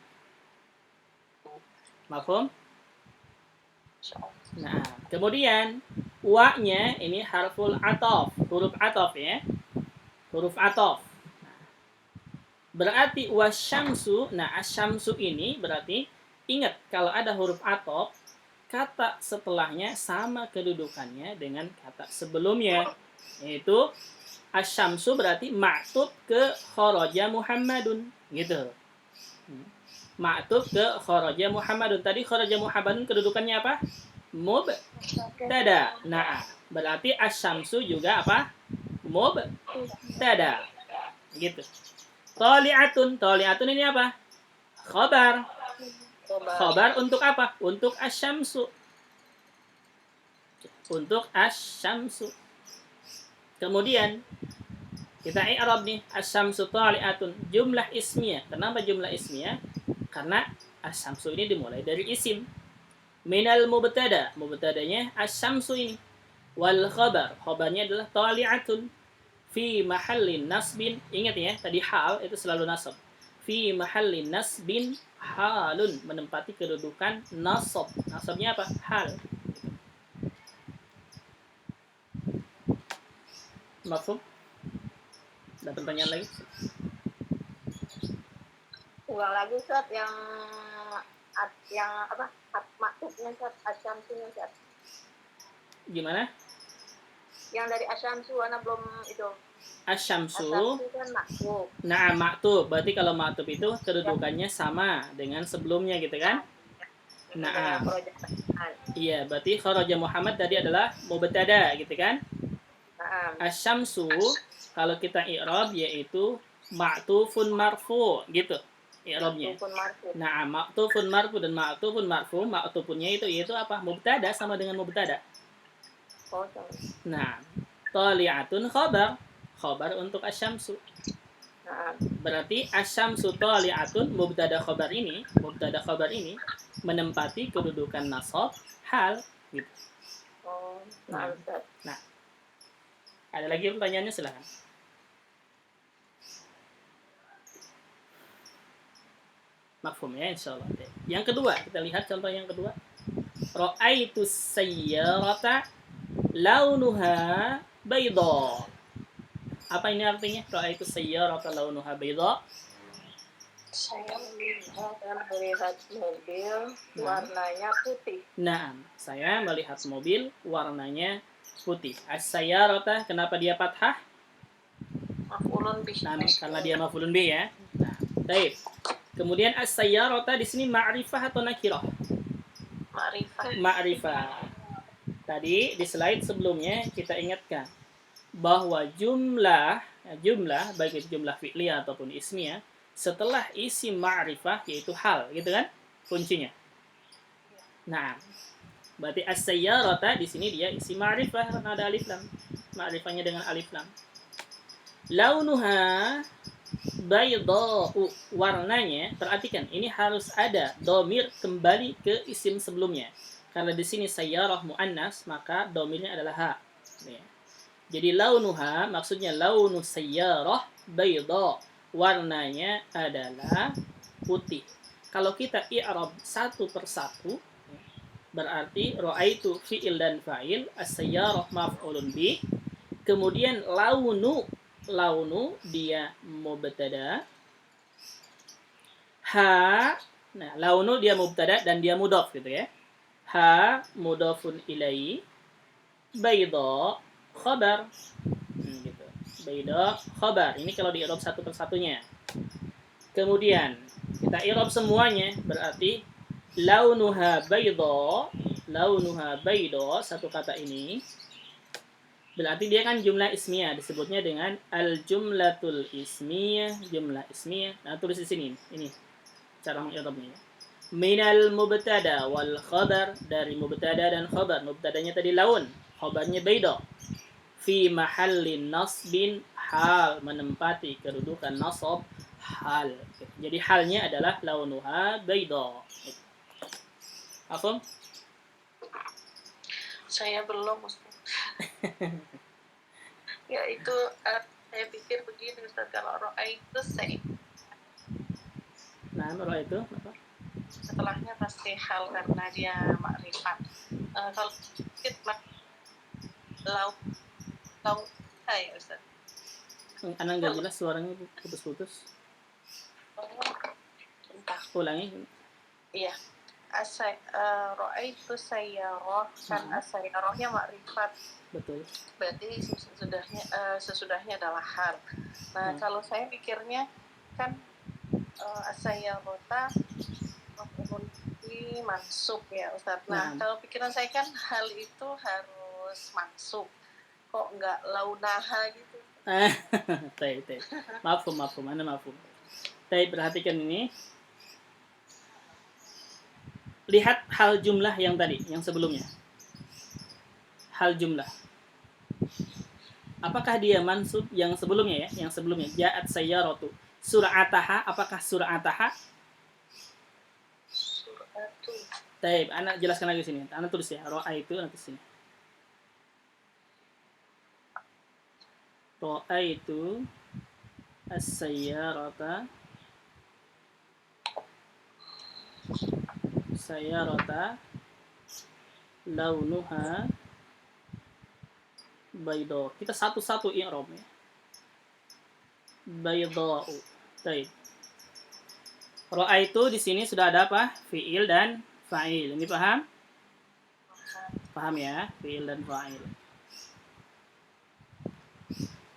Mafhum? Nah, kemudian wa-nya ini harful ataf, huruf ataf ya. Huruf ataf. Berarti wasyamsu, nah asyamsu ini berarti ingat kalau ada huruf ataf, kata setelahnya sama kedudukannya dengan kata sebelumnya, yaitu asyamsu berarti ma'tuf ke kharaja Muhammadun, gitu. Ma'tuf ke kharaja Muhammadun. Tadi kharaja Muhammadun kedudukannya apa? Mubtada. Nah, berarti asyamsu juga apa? Mubtada. Gitu. Tali'atun ini apa? Khabar. Khabar untuk apa? Untuk asyamsu. Kemudian kita i'rab nih, asyamsu tali'atun, jumlah ismiyah. Kenapa jumlah ismiyah? Karena asyamsu ini dimulai dari isim. Minal mubtada, mubtadanya asyamsu ini. Wal khabarnya adalah tali'atun. Fi mahallin nasbin, ingat ya, tadi hal itu selalu nasab. Fi mahallin nasbin halun, menempati kedudukan nasab. Nasabnya apa? Hal. Mafhum? Ada pertanyaan lagi? Ulang lagi Ustaz yang apa? Maktubnya Ustaz, asyamsunya Ustaz. Gimana? Yang dari asyamsu ana belum itu. Asyamsu kan maktub. Nah, maktub. Berarti kalau maktub itu kedudukannya sama dengan sebelumnya gitu kan? Nah, iya, berarti kharaja Muhammad tadi adalah mubtada gitu kan? Asyamsu kalau kita i'rab yaitu ma'tufun marfu gitu i'rabnya. Nah, ma'tufun marfu dan ma'tufun marfu, ma'tufunnya itu yaitu apa? Mubtada sama dengan mubtada. Nah, tali'atun khabar untuk asyamsu. Berarti asyamsu tali'atun mubtada khabar ini menempati kedudukan nasab hal gitu. Nah, ada lagi pertanyaannya, silakan. Mafhum ya, insyaallah. Yang kedua, kita lihat contoh yang kedua. Ra'aitu sayyarata launuha bayda. Apa ini artinya? Ra'aitu sayyarata launuha bayda. Saya melihat mobil warnanya putih. Nah, saya melihat mobil warnanya putih. As-sayyarata, kenapa dia fathah? maf'ulun bih. Nah, karena dia maf'ulun bih ya. Nah, baik. Kemudian as-sayyarata di sini ma'rifah atau nakirah? Ma'rifah. Tadi di slide sebelumnya kita ingatkan bahwa jumlah baik itu jumlah fi'liyah ataupun ismiyah setelah isim ma'rifah yaitu hal, gitu kan? kuncinya. Nah, berarti as-sayyarata di sini dia isim ma'rifah karena ada alif lam. Ma'rifahnya dengan alif lam. Launuha bayda'u, warnanya, perhatikan ini harus ada domir kembali ke isim sebelumnya. Karena di sini sayyarah muannas, maka domirnya adalah ha. Ya. Jadi launuha maksudnya launu sayyarah bayda, warnanya adalah putih. Kalau kita i'rab satu persatu, berarti ra'aitu fi'il dan fa'il, as-sayyarah maf'ulun bih, kemudian launu dia mubtada, ha, nah launu dia mubtada dan dia mudhaf gitu ya. Ha mudhafun ilaihi, bayda khabar. Gitu. Bayda khabar. Ini kalau di i'rab satu persatunya. Kemudian kita i'rab semuanya, berarti launuha bayda, satu kata ini berarti dia kan jumlah ismiyah, disebutnya dengan al-jumlatul ismiyah, jumlah ismiyah. Nah, tulis di sini. Ini cara mengirabnya. Minal mubtada wal khabar, dari mubtada dan khabar. Mubtadanya tadi laun, khabarnya bayda. Fi mahallin nasbin, hal, menempati kedudukan nasab, hal. Jadi halnya adalah launuha bayda. Afum? Saya belum, Ustaz. Ya itu saya pikir begini, Ustaz, kalau ro'a itu Nah, ro'a itu apa? setelahnya pasti hal karena dia makrifat. Kalau kita lau saya, Ustaz. Anak nggak jelas suaranya putus-putus. Entah. Ulangi. Iya. Ro'a itu sayyarah, kan sayyarahnya makrifat. Betul. Berarti sesudahnya adalah hal. Nah, kalau saya pikirnya kan sayyarota di mansub ya, Ustaz. Nah, kalau pikiran saya kan hal itu harus mansub. Kok nggak launaha gitu? Baik. Mafhum. Ana mafhum. Baik, perhatikan ini. Lihat hal jumlah yang tadi, yang sebelumnya. Hal jumlah. Apakah dia mansub yang sebelumnya ya? Yang sebelumnya. Ja'at sayyaratu. Sur'ataha, apakah sur'ataha? Sur'atu. Baik, ana jelaskan lagi sini. Ana tulis ya. Ro'a itu nanti sini. Ro'a itu as-sayyarata. Sayyarata launuha bayda. Kita satu-satu i'rab ya. Bayda'u. Baik. Ro'a itu di sini sudah ada apa? Fi'il dan fa'il. Ini paham? Paham ya? Fi'il dan fa'il.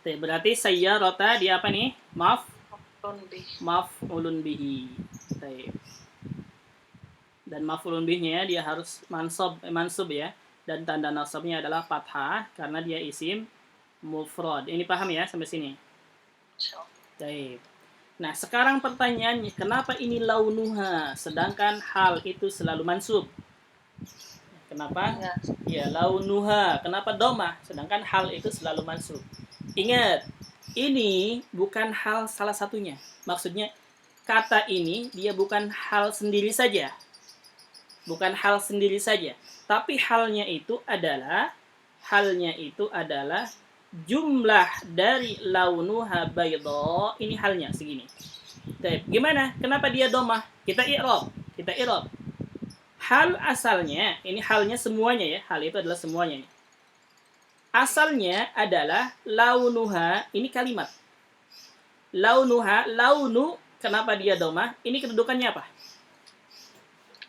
Baik, berarti sayyarata dia apa nih? Maf'ulun bihi. Baik. Dan maf'ulun bihnya dia harus mansub ya, dan tanda nasabnya adalah fathah karena dia isim mufrad. Ini paham ya sampai sini? Baik. Nah, sekarang pertanyaannya, kenapa ini launuha sedangkan hal itu selalu mansub? Kenapa? Ya, launuha. Kenapa domah sedangkan hal itu selalu mansub? Ingat, ini bukan hal salah satunya. Maksudnya kata ini dia bukan hal sendiri saja. Bukan hal sendiri saja, tapi halnya itu adalah jumlah dari launuha bayda. Ini halnya segini. Baik, gimana? Kenapa dia domah? Kita i'rab. Hal asalnya, ini halnya semuanya ya. Hal itu adalah semuanya. Asalnya adalah launuha, ini kalimat. Launuha, launu, kenapa dia domah? Ini kedudukannya apa?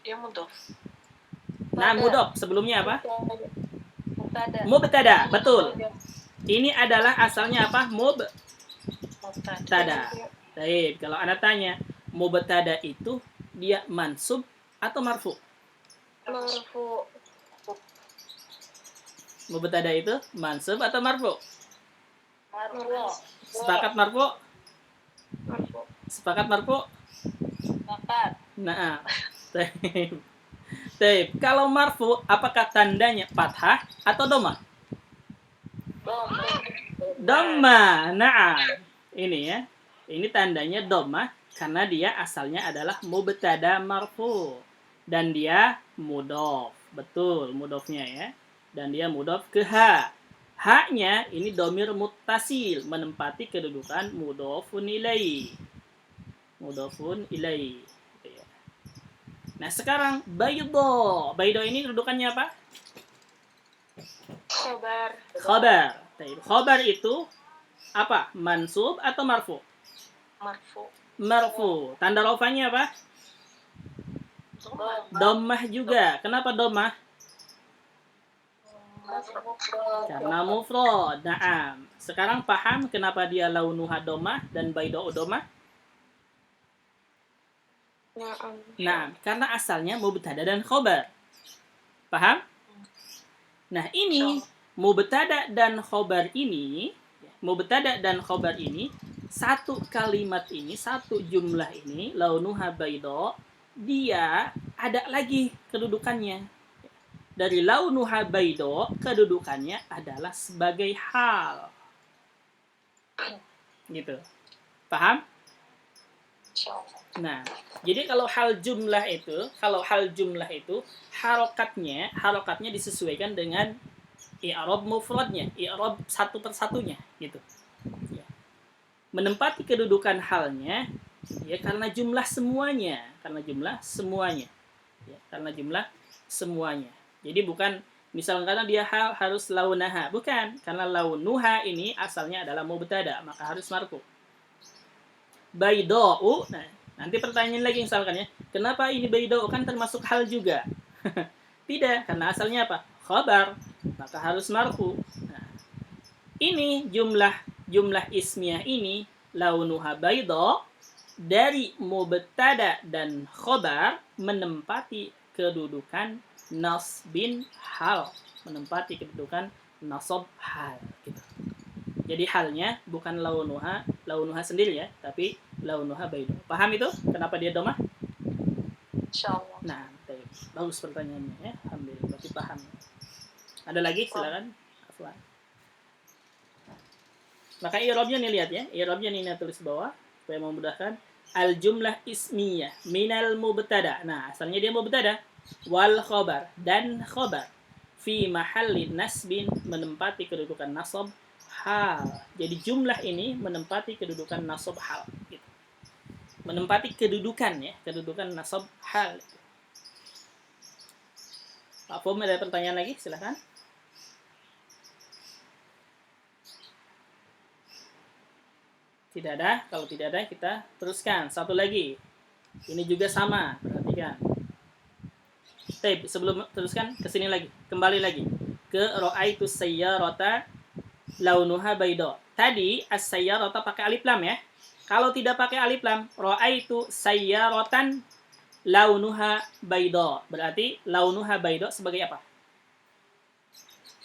Dia mudhof. Nah, mudhof sebelumnya apa? Mubtada. Mubtada, betul. Ini adalah asalnya apa? Mubtada. Baik, kalau Anda tanya, mubtada itu dia mansub atau marfu? Marfu. Mubtada itu mansub atau marfu? Marfu. Sepakat marfu? Marfu. Sepakat marfu? Sepakat. Nah, Taib. Taib. Kalau marfu, apakah tandanya fathah atau domah? Domah. Nah, ini ya. Ini tandanya domah karena dia asalnya adalah mubtada marfu dan dia mudhof. Betul, mudhofnya ya. Dan dia mudhof ke ha. Ha-nya ini domir muttasil, menempati kedudukan mudhofun ilaih. Mudhofun ilaih. Nah, sekarang baydo. Baydo ini kedudukannya apa? Khobar. Khobar. Khobar itu apa? Mansub atau marfu? Marfu. Marfu. Tanda rofanya apa? Dhammah juga. Kenapa dhammah? Karena mufrad. Naam. Sekarang paham kenapa dia launuha dhammah dan baydo dhammah? Nah, karena asalnya mubtada dan khobar. Paham? Nah, ini mubtada dan khobar ini, satu kalimat ini, satu jumlah ini, launuha baydo, dia ada lagi kedudukannya. Dari launuha baydo, kedudukannya adalah sebagai hal. Gitu. Paham? Nah, jadi kalau hal jumlah itu harokatnya disesuaikan dengan i'rab mufradnya, i'rab satu persatunya gitu. Ya. Menempati kedudukan halnya ya karena jumlah semuanya. Ya, karena jumlah semuanya. Jadi bukan misalnya karena dia hal harus launaha, bukan, karena launuha ini asalnya adalah mubtada, maka harus marfu. Bayda'u, nah, nanti pertanyaan lagi misalkan ya, kenapa ini bayda'u kan termasuk hal juga? Tidak, karena asalnya apa? Khabar, maka harus marfu. Nah, ini jumlah ismiyah ini launuha bayda dari mubtada dan khabar menempati kedudukan nasbin hal, menempati kedudukan nasab hal gitu. Jadi halnya bukan launuha sendiri ya, tapi launuha baydo. Paham itu? Kenapa dia domah? Insyaallah. Nah, bagus pertanyaannya ya. Alhamdulillah, berarti paham. Ada lagi? Silakan. Afwan. Maka i'rabnya nih lihat ya. I'rabnya nih tulis bawah supaya memudahkan. Al jumlah ismiyah minal mubtada. Nah, asalnya dia mubtada. Wal khobar dan khobar fi mahallin nasbin menempati kedudukan nasab hal. Jadi jumlah ini menempati kedudukan nasab hal gitu. Menempati kedudukan nasab hal. Pak Fum, ada pertanyaan lagi? Silakan. Tidak ada. Kalau tidak ada kita teruskan. Satu lagi. Ini juga sama. Perhatikan. Baik, sebelum teruskan ke sini lagi, kembali lagi ke ra'aitu sayyarata launuha bayda. Tadi as-sayyarata pakai alif lam ya. Kalau tidak pakai alif lam, ra'aitu sayyaratan launuha bayda. Berarti launuha bayda sebagai apa?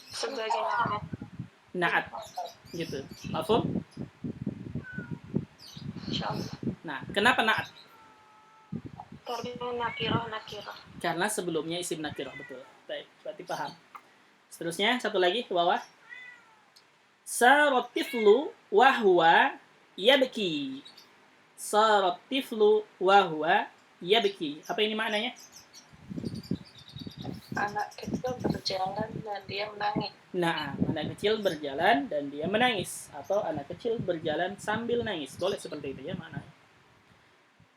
Sebagai Na'at. Gitu. Mafhum? insyaallah. Nah, kenapa na'at? Karena nakirah. Karena sebelumnya isim nakirah, betul. Baik, berarti paham. Seterusnya, satu lagi ke bawah. Saratiflu wa huwa yabki. Saratiflu wa huwa yabki. Apa ini maknanya? Anak kecil berjalan dan dia menangis. Nah, anak kecil berjalan dan dia menangis. Atau anak kecil berjalan sambil nangis. Boleh seperti itu ya maknanya.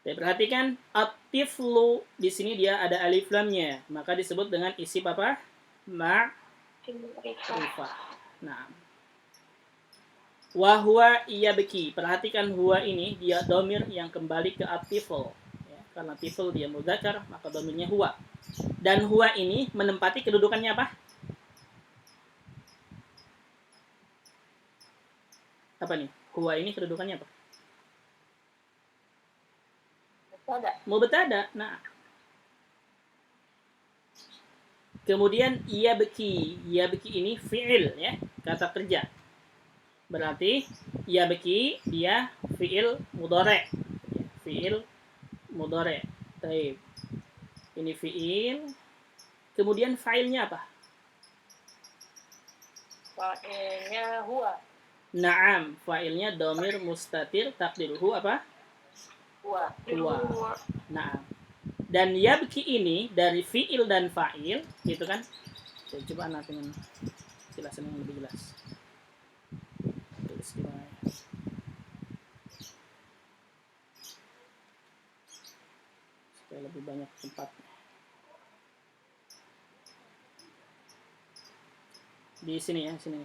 Jadi perhatikan at-tiflu di sini dia ada alif lamnya, maka disebut dengan isim apa? Ma'rifah. Nah. Wa huwa yabki. Perhatikan huwa ini dia domir yang kembali ke at-tifl. Ya, karena tifl dia mudzakar, maka domirnya huwa. Dan huwa ini menempati kedudukannya apa? Apa nih? Huwa ini kedudukannya apa? Mubtada. Nah. Kemudian yabki. Yabki ini fi'il ya, kata kerja. Berarti yabki dia fi'il mudhari'. Fi'il mudhari'. Baik. Ini fiil. Kemudian fa'ilnya apa? Fa'ilnya huwa. Naam, fa'ilnya domir mustatir takdiruhu apa? Huwa. Huwa. Naam. Dan yabki ini dari fiil dan fa'il, gitu kan? Saya coba anak dengan jelasan yang lebih jelas. Tulis di mana ya? Supaya lebih banyak tempatnya. Di sini ya, sini.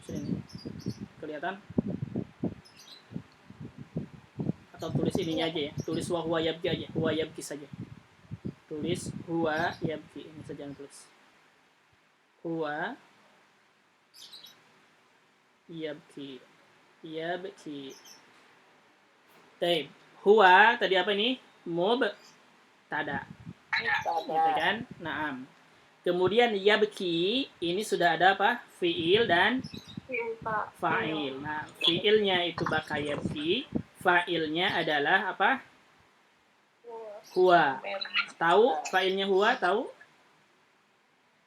Sini. Kelihatan? Atau tulis ininya aja ya. Tulis huwa yabki aja. Huwa yabki saja. Tulis huwa yabki. Ini saja yang tulis. Huwa yabki. Yabki. Taib. Huwa tadi apa ini? Mubtada. Gitu kan? Naam. Kemudian yabki ini sudah ada apa? Fiil dan fa'il. Nah, fiilnya itu baka yabki, fa'ilnya adalah apa? Huwa. Tahu fa'ilnya huwa? Tahu?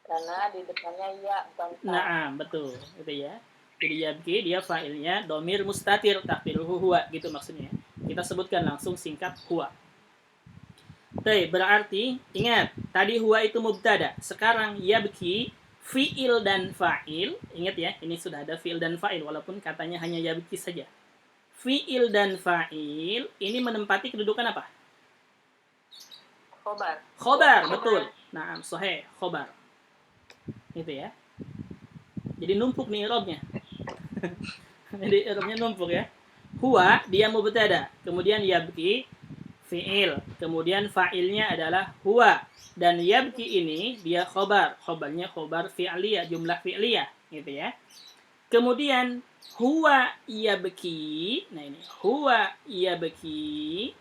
Karena di depannya ya bukan ta. Naam, betul. Itu ya. Jadi yabki dia fa'ilnya domir mustatir takdiruhu huwa gitu maksudnya. Kita sebutkan langsung singkat huwa. Baik, berarti ingat tadi huwa itu mubtada. Sekarang yabki fiil dan fa'il. Ingat ya, ini sudah ada fiil dan fa'il walaupun katanya hanya yabki saja. Fiil dan fa'il ini menempati kedudukan apa? Khobar. Khobar, betul. Naam, sahih, khobar. Itu ya. Jadi numpuk nih i'rabnya. Jadi i'rabnya numpuk ya. Huwa dia mubtada, kemudian yabki fi'il, kemudian fa'ilnya adalah huwa, dan yabki ini dia khobar, khobarnya khobar fi'liyah, jumlah fi'liyah gitu ya. Kemudian huwa yabki, nah ini huwa yabki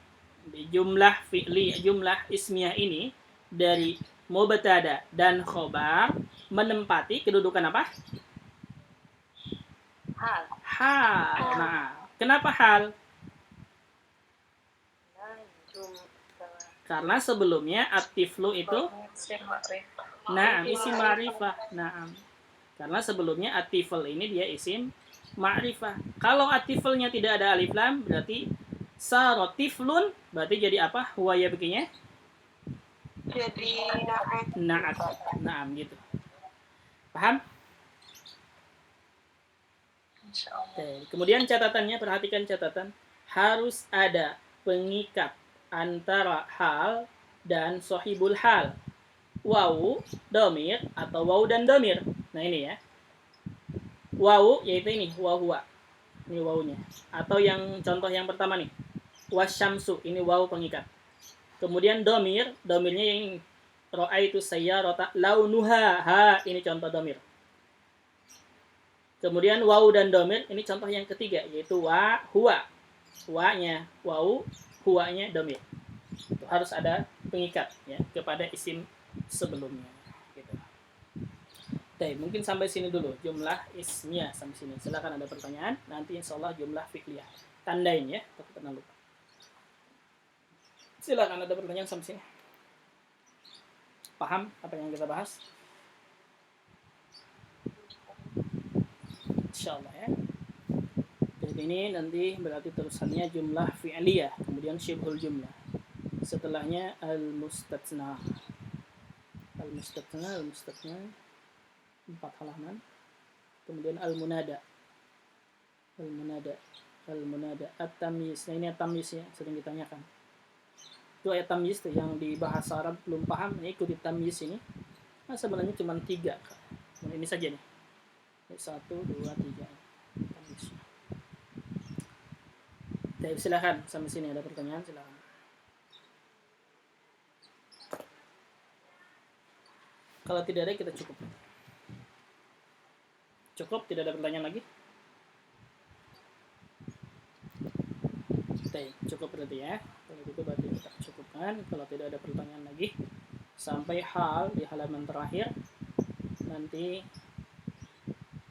di jumlah fi'liyah, jumlah ismiyah ini dari mubtada dan khobar menempati kedudukan apa? Hal. Hal. Nah, kenapa hal? Karena sebelumnya at-tiflu itu isim ma'rifah. Naam. Karena sebelumnya at-tifl ini dia isim ma'rifah. Kalau at-tiflnya tidak ada alif lam berarti sarotiflun, berarti jadi apa? Huwa ya begini? Jadi Na'at. Naam gitu. Paham? Oke. Kemudian catatannya, perhatikan catatan, harus ada pengikat antara hal dan sohibul hal. Wawu, domir, atau wawu dan domir. Nah ini ya. Wawu, yaitu ini, wahuwa. Ini wawunya. Atau yang contoh yang pertama nih. Wasyamsu, ini wawu pengikat. Kemudian domir, domirnya yang ini. Ro'aitu sayyarata launuha, ha, ini contoh domir. Kemudian wawu dan domir, ini contoh yang ketiga, yaitu wa, huwa. Wa-nya wawu, huwanya domir. Itu harus ada pengikat ya kepada isim sebelumnya gitu. Baik, mungkin sampai sini dulu jumlah ismiyah sampai sini. Silakan ada pertanyaan, nanti insyaallah jumlah fi'liyah. Tandain ya, takut pernah lupa. Silakan ada pertanyaan sampai sini. Paham apa yang kita bahas? Insyaallah ya. Jadi ini nanti berarti terusannya jumlah fi'liyah, kemudian syibhul jumlah. Setelahnya al-mustatsna. Al-mustatsna 4 halaman. Kemudian al-munada. Al-munada. At-tamyiz. Nah ini at-tamyiz ya, sering ditanyakan. Itu ayat tamyiz tuh yang di bahasa Arab belum paham, ini ikuti tamyiz ini. Nah sebenarnya cuma 3. Nah, ini saja nih. 1, 2, 3. Tamyiz. Baik, silakan sampai sini ada pertanyaan, silakan. Kalau tidak ada kita cukup. Cukup, tidak ada pertanyaan lagi? Baik, cukup berarti ya. Kalau gitu berarti kita cukupkan. Kalau tidak ada pertanyaan lagi, sampai hal di halaman terakhir nanti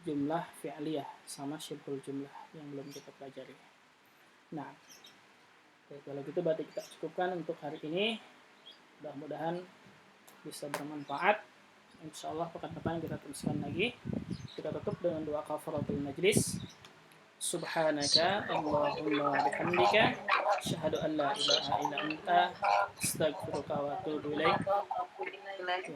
jumlah fi'liyah sama syibhul jumlah yang belum kita pelajari. Nah, Oke, kalau gitu berarti kita cukupkan untuk hari ini. Mudah-mudahan bisa bermanfaat. Insya Allah pekan depan kita teruskan lagi. Kita tutup dengan doa kafaratul majlis. Subhanaka Allahumma bihamdika asyhadu an la ilaha illa anta astaghfiruka wa atubu ilaik.